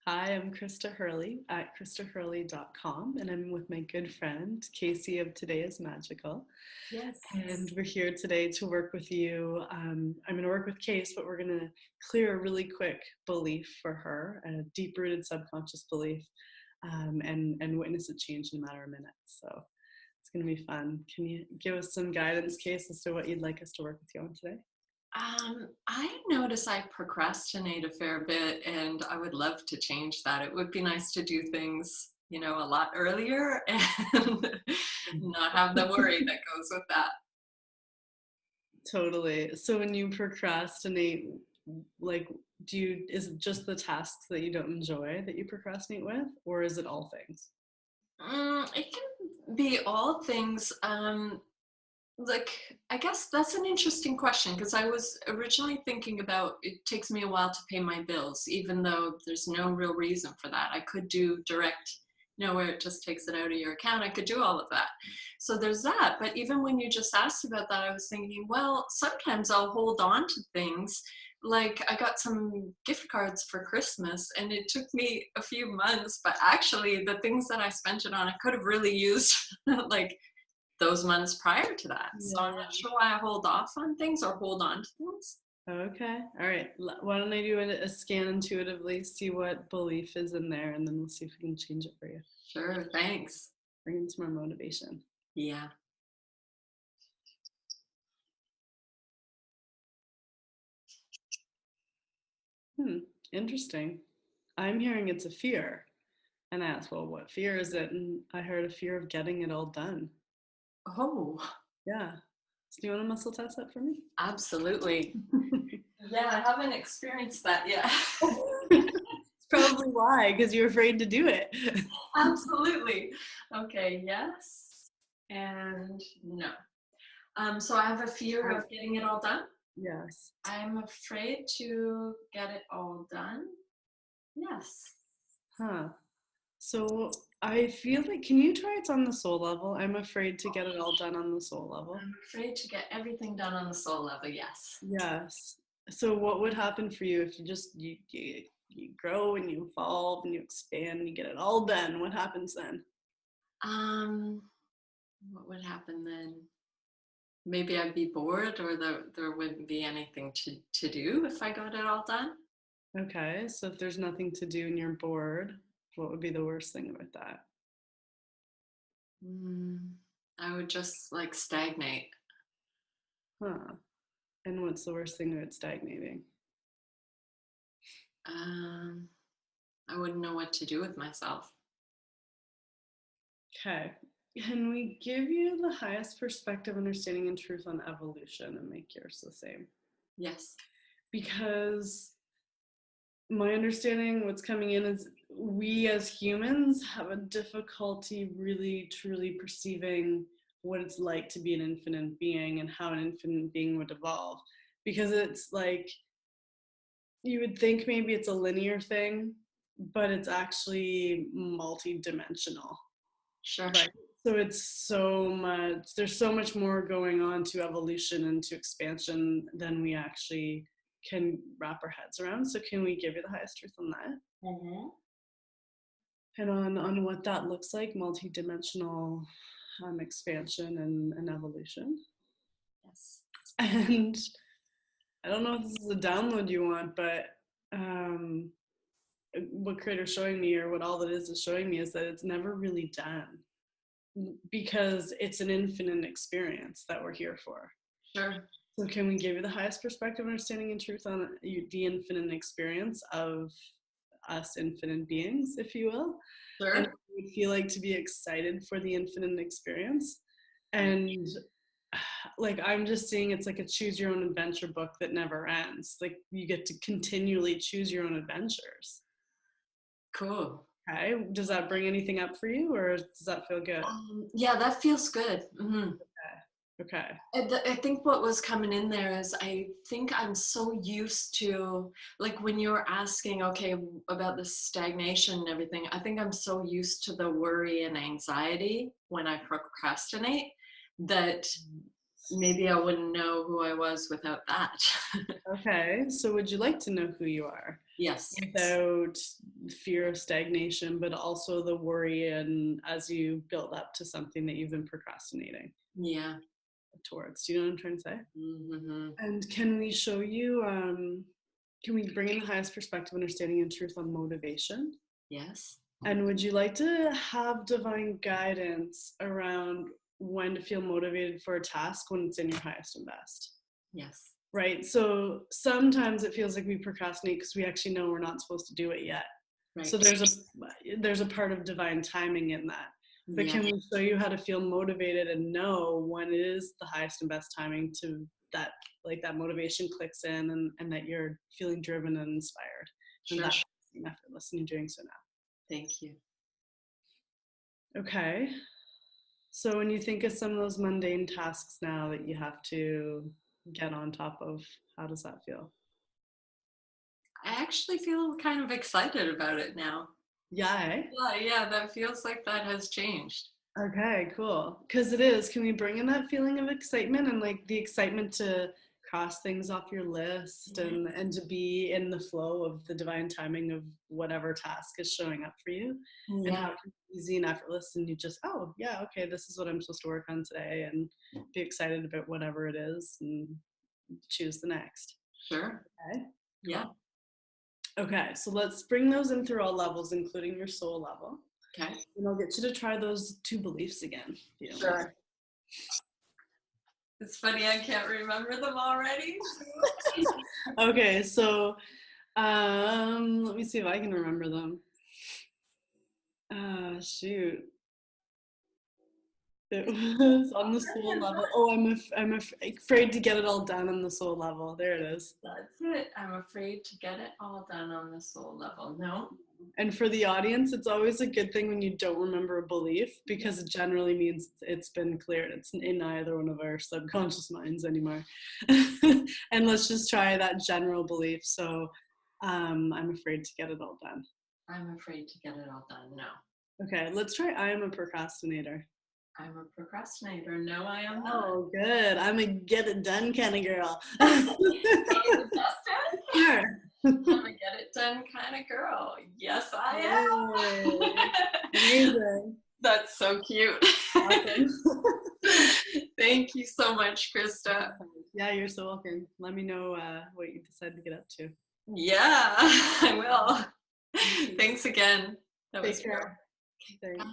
Hi, I'm Krista Hurley at kristahurley.com, and I'm with my good friend Casey of Today is Magical. Yes. And we're here today to work with you. I'm going to work with Case, but we're going to clear a really quick belief for her, a deep rooted subconscious belief, and witness a change in a matter of minutes. So it's going to be fun. Can you give us some guidance, Case, as to what you'd like us to work with you on today? I notice I procrastinate a fair bit, and I would love to change that. It would be nice to do things, a lot earlier and not have the worry that goes with that. Totally. So when you procrastinate, like, is it just the tasks that you don't enjoy that you procrastinate with, or is it all things? It can be all things. I guess that's an interesting question because I was originally thinking about it takes me a while to pay my bills, even though there's no real reason for that. I could do direct, where it just takes it out of your account. I could do all of that. So there's that. But even when you just asked about that, I was thinking, well, sometimes I'll hold on to things. Like I got some gift cards for Christmas and it took me a few months, but actually the things that I spent it on, I could have really used like those months prior to that. So I'm Yeah. not sure why I hold off on things or hold on to things. Okay. All right. Why don't I do a scan intuitively, see what belief is in there, and then we'll see if we can change it for you. Sure, thanks. Bring in some more motivation. Yeah. Interesting. I'm hearing it's a fear. And I asked, well, what fear is it? And I heard a fear of getting it all done. Oh, Yeah. So do you want to muscle test that for me? absolutely. Yeah, I haven't experienced that yet. It's probably why, because you're afraid to do it. Absolutely. Okay, yes and no. So I have a fear of getting it all done. Yes. I'm afraid to get it all done. Yes. Huh. So I feel like, can you try it on the soul level? I'm afraid to get it all done on the soul level. I'm afraid to get everything done on the soul level. Yes. Yes. So what would happen for you if you just you grow and you evolve and you expand and you get it all done? What happens then? Um, what would happen then? Maybe I'd be bored or there wouldn't be anything to do if I got it all done. Okay, so if there's nothing to do and you're bored, what would be the worst thing about that? I would just like stagnate. Huh. And what's the worst thing about stagnating? Um, I wouldn't know what to do with myself. Okay. Can we give you the highest perspective, understanding, and truth on evolution and make yours the same? Yes. Because my understanding, what's coming in is we as humans have a difficulty really truly perceiving what it's like to be an infinite being and how an infinite being would evolve. Because it's like, you would think maybe it's a linear thing, but it's actually multi-dimensional. Sure. Right. So there's so much more going on to evolution and to expansion than we actually can wrap our heads around. So can we give you the highest truth on that? Mm-hmm. And on what that looks like, multi-dimensional expansion and evolution. Yes. And I don't know if this is a download you want, but um, what Creator's showing me, or what all it is showing me, is that it's never really done, because it's an infinite experience that we're here for. Sure. So can we give you the highest perspective, understanding, and truth on the infinite experience of us infinite beings, if you will? Sure. And what it would feel like to be excited for the infinite experience. And like, I'm just seeing it's like a choose your own adventure book that never ends. Like, you get to continually choose your own adventures. Cool. Okay. Does that bring anything up for you, or does that feel good? Yeah, that feels good. Mm-hmm. Okay. I think what was coming in there is I think I'm so used to, like when you were asking, okay, about the stagnation and everything, I think I'm so used to the worry and anxiety when I procrastinate that maybe I wouldn't know who I was without that. Okay, so would you like to know who you are? Yes. Without fear of stagnation, but also the worry and as you build up to something that you've been procrastinating Yeah. towards. Do you know what I'm trying to say? Mm-hmm. And can we show you, can we bring in the highest perspective, understanding, and truth on motivation? Yes. And would you like to have divine guidance around when to feel motivated for a task when it's in your highest and best? Yes. Right? So sometimes it feels like we procrastinate because we actually know we're not supposed to do it yet. Right. So there's a part of divine timing in that. But Yeah. can we show you how to feel motivated and know when it is the highest and best timing to that, like that motivation clicks in and that you're feeling driven and inspired. Sure. And that's effortless and you're doing so now. Thank you. Okay. So when you think of some of those mundane tasks now that you have to get on top of, how does that feel? I actually feel kind of excited about it now. Yeah. Yeah, that feels like that has changed. Okay, cool. Because it is. Can we bring in that feeling of excitement and like the excitement to cross things off your list and to be in the flow of the divine timing of whatever task is showing up for you? Yeah. And how it can be easy and effortless and you just, oh yeah, okay, this is what I'm supposed to work on today and be excited about whatever it is and choose the next. Sure. Okay. Yeah. Okay, so let's bring those in through all levels, including your soul level. Okay. And I'll get you to try those 2 beliefs again. Sure. It's funny, I can't remember them already. Okay, so let me see if I can remember them. Shoot. It was on the soul level. Oh, I'm afraid to get it all done on the soul level. There it is. That's it. I'm afraid to get it all done on the soul level. No. And for the audience, it's always a good thing when you don't remember a belief because it generally means it's been cleared. It's in either one of our subconscious minds anymore. And let's just try that general belief. So I'm afraid to get it all done. I'm afraid to get it all done. No. Okay, let's try I am a procrastinator. I'm a procrastinator. No, I am not. Oh, good. I'm a get it done kind of girl. Sure. I'm a get it done kind of girl. Yes, I am. Amazing. That's so cute. Awesome. Thank you so much, Krista. Yeah, you're so welcome. Let me know what you decide to get up to. Yeah, I will. Thanks again. That was Take care. Thanks.